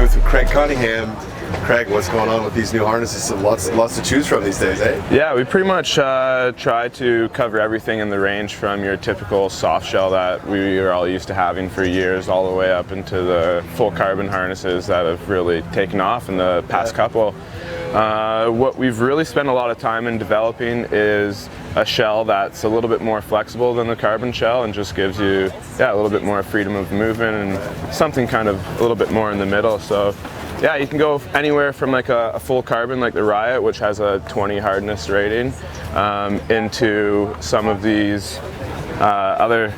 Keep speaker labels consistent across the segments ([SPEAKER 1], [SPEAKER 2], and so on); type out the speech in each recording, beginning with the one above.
[SPEAKER 1] booth with Craig Cunningham. Craig, what's going on with these new harnesses? Lots to choose from these days, eh?
[SPEAKER 2] Yeah, we pretty much try to cover everything in the range, from your typical soft shell that we are all used to having for years, all the way up into the full carbon harnesses that have really taken off in the past couple. What we've really spent a lot of time in developing is a shell that's a little bit more flexible than the carbon shell and just gives you a little bit more freedom of movement and something kind of a little bit more in the middle. So yeah, you can go anywhere from like a full carbon like the Riot, which has a 20 hardness rating, into some of these other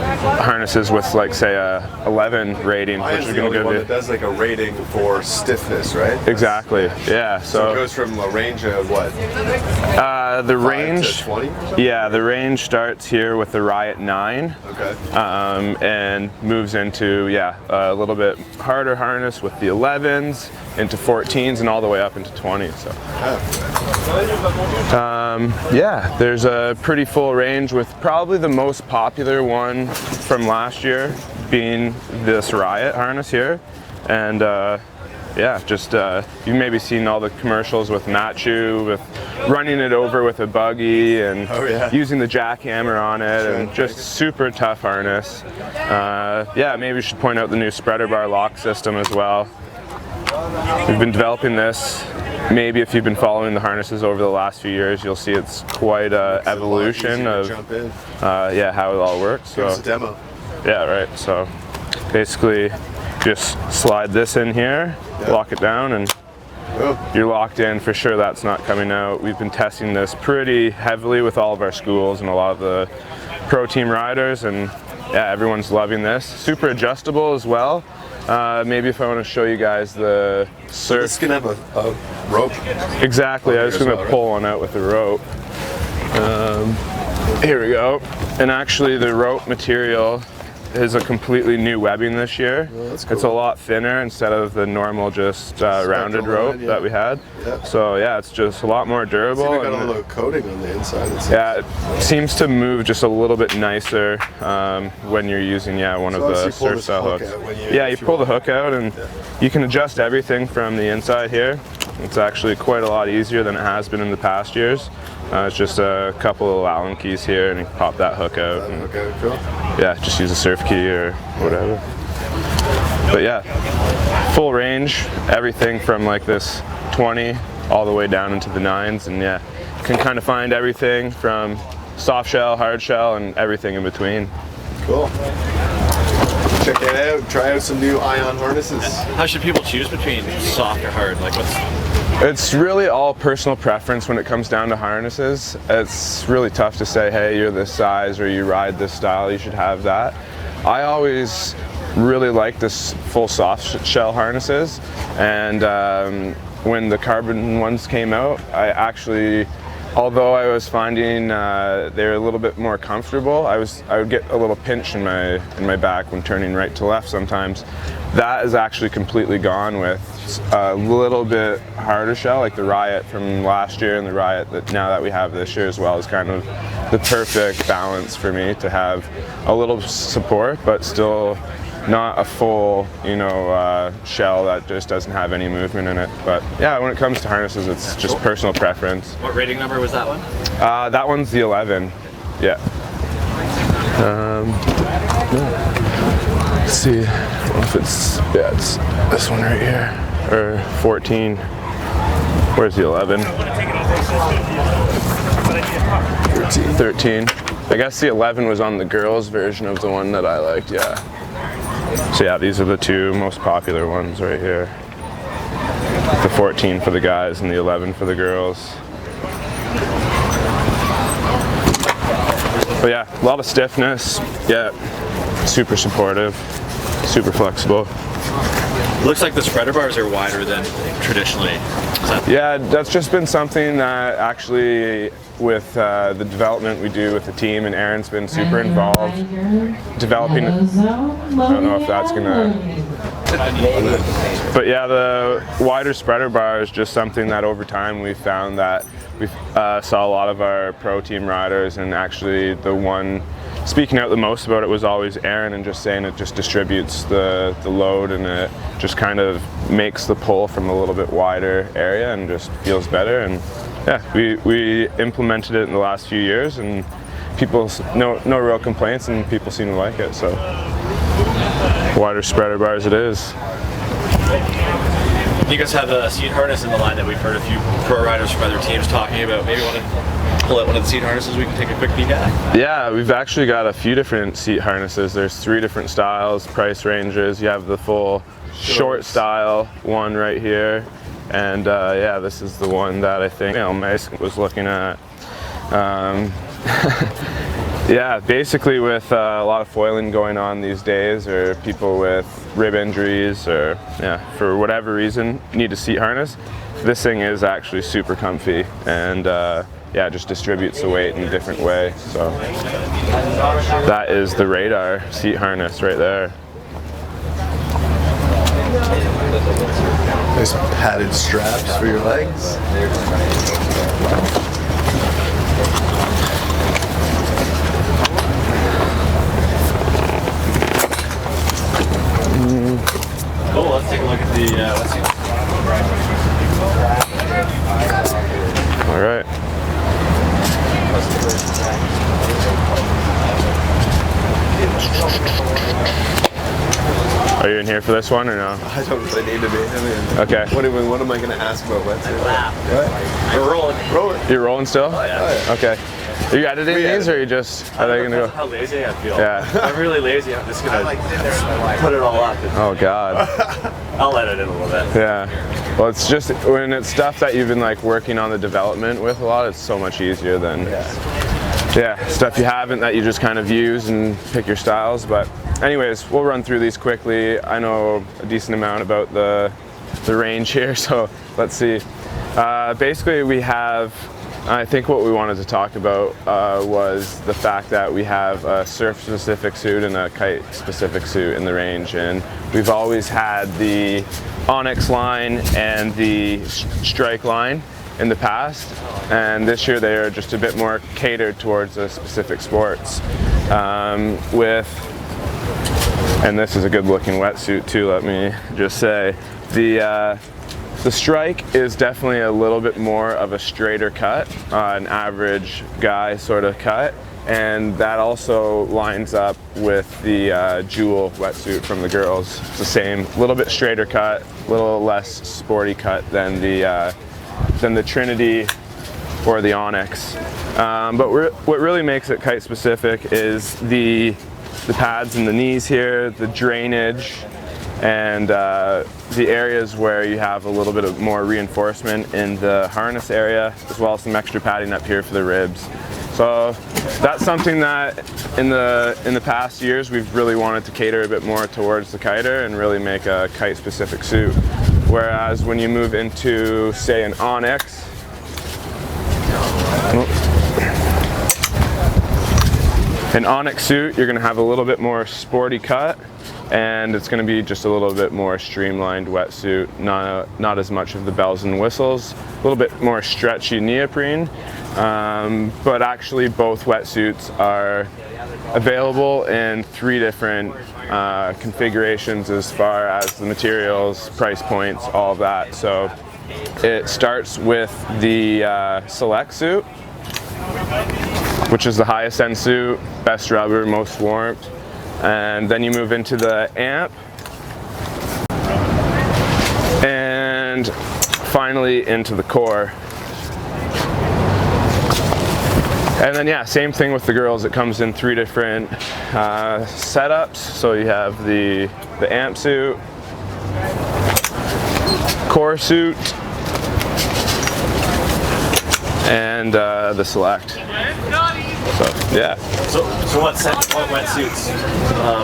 [SPEAKER 2] harnesses with, like, say, a 11 rating, which is going to give you.
[SPEAKER 1] That does like a rating for stiffness, right?
[SPEAKER 2] Exactly. Yeah.
[SPEAKER 1] So it goes from a range of what?
[SPEAKER 2] The range.
[SPEAKER 1] To 20?
[SPEAKER 2] Yeah, the range starts here with the Riot 9.
[SPEAKER 1] Okay.
[SPEAKER 2] And moves into a little bit harder harness with the 11s, into 14s, and all the way up into 20s. So. Yeah, there's a pretty full range, with probably the most popular one from last year being this Riot harness here. And you've maybe seen all the commercials with Matchu, with running it over with a buggy and using the jackhammer on it, and just super tough harness. Maybe we should point out the new spreader bar lock system as well. We've been developing this. Maybe if you've been following the harnesses over the last few years, you'll see it's quite an evolution of how it all works. So,
[SPEAKER 1] give us a demo.
[SPEAKER 2] Yeah, right. So basically, just slide this in here, lock it down, and you're locked in for sure. That's not coming out. We've been testing this pretty heavily with all of our schools and a lot of the pro team riders, and everyone's loving this. Super adjustable as well. Maybe if I want to show you guys the surf.
[SPEAKER 1] So this can have a rope.
[SPEAKER 2] Exactly. I was going to pull one out with the rope. Here we go. And actually, the rope material is a completely new webbing this year.
[SPEAKER 1] Oh, that's cool.
[SPEAKER 2] It's a lot thinner instead of the normal just rounded rope that we had. Yeah. So it's just a lot more durable.
[SPEAKER 1] It's got a little coating on the inside.
[SPEAKER 2] It seems to move just a little bit nicer when you're using one of the surf style hooks. You pull the hook out, and you can adjust everything from the inside here. It's actually quite a lot easier than it has been in the past years. It's just a couple of Allen keys here, and you can pop that hook out. And, just use a surf key or whatever. But full range, everything from like this 20 all the way down into the 9s, and you can kind of find everything from soft shell, hard shell, and everything in between.
[SPEAKER 1] Cool. Check it out. Try out some new ion harnesses.
[SPEAKER 3] How should people choose between soft or hard? Like,
[SPEAKER 2] It's really all personal preference when it comes down to harnesses. It's really tough to say, hey, you're this size or you ride this style, you should have that. I always really like this full soft shell harnesses, and when the carbon ones came out, although I was finding they're a little bit more comfortable, I would get a little pinch in my back when turning right to left sometimes. That is actually completely gone with a little bit harder shell, like the Riot from last year and the Riot that we have this year as well, is kind of the perfect balance for me to have a little support, but still not a full, shell that just doesn't have any movement in it. But when it comes to harnesses, it's just personal preference.
[SPEAKER 3] What rating number was that one?
[SPEAKER 2] That one's the 11. Yeah. Let's see if it's this one right here, or 14. Where's the 11? 13. I guess the 11 was on the girls' version of the one that I liked. So these are the two most popular ones right here. The 14 for the guys and the 11 for the girls. But a lot of stiffness. Super supportive, super flexible.
[SPEAKER 3] Looks like the spreader bars are wider than traditionally.
[SPEAKER 2] That's just been something that actually, with the development we do with the team, and Aaron's been super involved developing it. I don't know if that's gonna. But the wider spreader bar is just something that over time we found that we saw a lot of our pro team riders, and actually the one speaking out the most about it was always Aaron, and just saying it just distributes the load, and it just kind of makes the pull from a little bit wider area and just feels better. And yeah, we implemented it in the last few years, and people, no real complaints, and people seem to like it. So wider spreader bars it is.
[SPEAKER 3] You guys have a seat harness in the line that we've heard a few pro riders from other teams talking about. Maybe want to pull out one of the seat harnesses we can take a quick peek at?
[SPEAKER 2] Yeah, we've actually got a few different seat harnesses. There's 3 different styles, price ranges. You have the full short style one right here, and yeah, this is the one that I think Mason was looking at. Yeah, basically with a lot of foiling going on these days, or people with rib injuries, or yeah, for whatever reason need a seat harness, this thing is actually super comfy, and yeah, just distributes the weight in a different way. So that is the Radar seat harness right there.
[SPEAKER 1] Nice padded straps for your legs.
[SPEAKER 3] Cool, let's take a look at the wetsuit.
[SPEAKER 2] All right. Are you in here for this one or no?
[SPEAKER 1] I don't really need to be. I mean,
[SPEAKER 2] Okay.
[SPEAKER 1] What am I going to ask about wetsuit? What?
[SPEAKER 3] We're rolling.
[SPEAKER 1] Rolling.
[SPEAKER 2] You're rolling still?
[SPEAKER 3] Oh, yeah.
[SPEAKER 2] Okay. Are you editing
[SPEAKER 1] We
[SPEAKER 2] these,
[SPEAKER 1] edit.
[SPEAKER 2] or are you just, are they going to go?
[SPEAKER 3] How lazy I feel.
[SPEAKER 2] Yeah.
[SPEAKER 3] I'm really lazy. I'm just going to put it all up.
[SPEAKER 2] Oh God.
[SPEAKER 3] I'll edit it a little bit.
[SPEAKER 2] Yeah. Well, it's just when it's stuff that you've been like working on the development with a lot, it's so much easier than yeah, stuff you haven't, that you just kind of use and pick your styles. But anyways, we'll run through these quickly. I know a decent amount about the range here, so let's see. Basically we have, I think what we wanted to talk about was the fact that we have a surf-specific suit and a kite-specific suit in the range, and we've always had the Onyx line and the Strike line in the past, and this year they are just a bit more catered towards the specific sports. And this is a good-looking wetsuit too, let me just say. The Strike is definitely a little bit more of a straighter cut, an average guy sort of cut, and that also lines up with the Jewel wetsuit from the girls. It's the same, little bit straighter cut, a little less sporty cut than the Trinity or the Onyx. But what really makes it kite specific is the pads in the knees here, the drainage, and the areas where you have a little bit of more reinforcement in the harness area, as well as some extra padding up here for the ribs. So that's something that in the past years we've really wanted to cater a bit more towards the kiter and really make a kite specific suit. Whereas when you move into, say, an Onyx, suit, you're going to have a little bit more sporty cut, and it's going to be just a little bit more streamlined wetsuit, not as much of the bells and whistles, a little bit more stretchy neoprene, but actually both wetsuits are available in 3 different configurations as far as the materials, price points, all of that. So it starts with the Select suit, which is the highest end suit, best rubber, most warmth. And then you move into the Amp, and finally into the Core. And then yeah, same thing with the girls. It comes in 3 different setups. So you have the Amp suit, Core suit, and the Select. So yeah.
[SPEAKER 3] So what wetsuits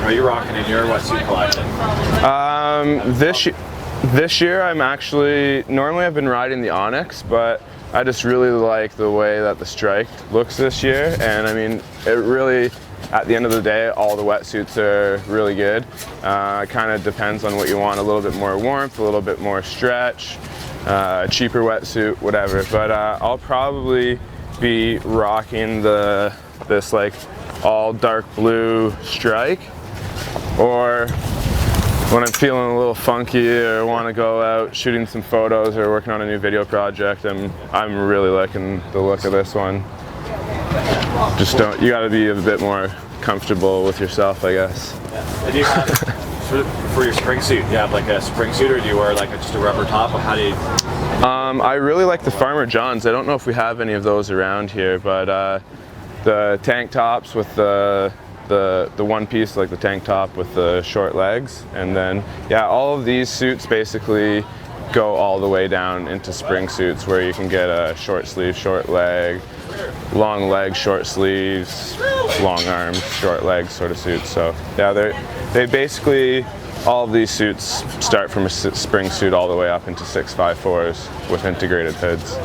[SPEAKER 3] are you rocking in your wetsuit collection?
[SPEAKER 2] This year I'm actually, normally I've been riding the Onyx, but I just really like the way that the Strike looks this year. And I mean, it really, at the end of the day, all the wetsuits are really good. It kind of depends on what you want, a little bit more warmth, a little bit more stretch, cheaper wetsuit, whatever. But I'll probably be rocking this like all dark blue strike, or when I'm feeling a little funky or want to go out shooting some photos or working on a new video project, I'm really liking the look of this one. Just you got to be a bit more comfortable with yourself, I guess.
[SPEAKER 3] And do you have, for your spring suit, do you have like a spring suit, or do you wear like just a rubber top? Or how do you?
[SPEAKER 2] I really like the Farmer Johns. I don't know if we have any of those around here, but the tank tops with the one piece, like the tank top with the short legs, and then yeah, all of these suits basically go all the way down into spring suits, where you can get a short sleeve, short leg, long leg, short sleeves, long arms, short legs sort of suits. So yeah, they basically, all of these suits start from a spring suit all the way up into 654s with integrated hoods.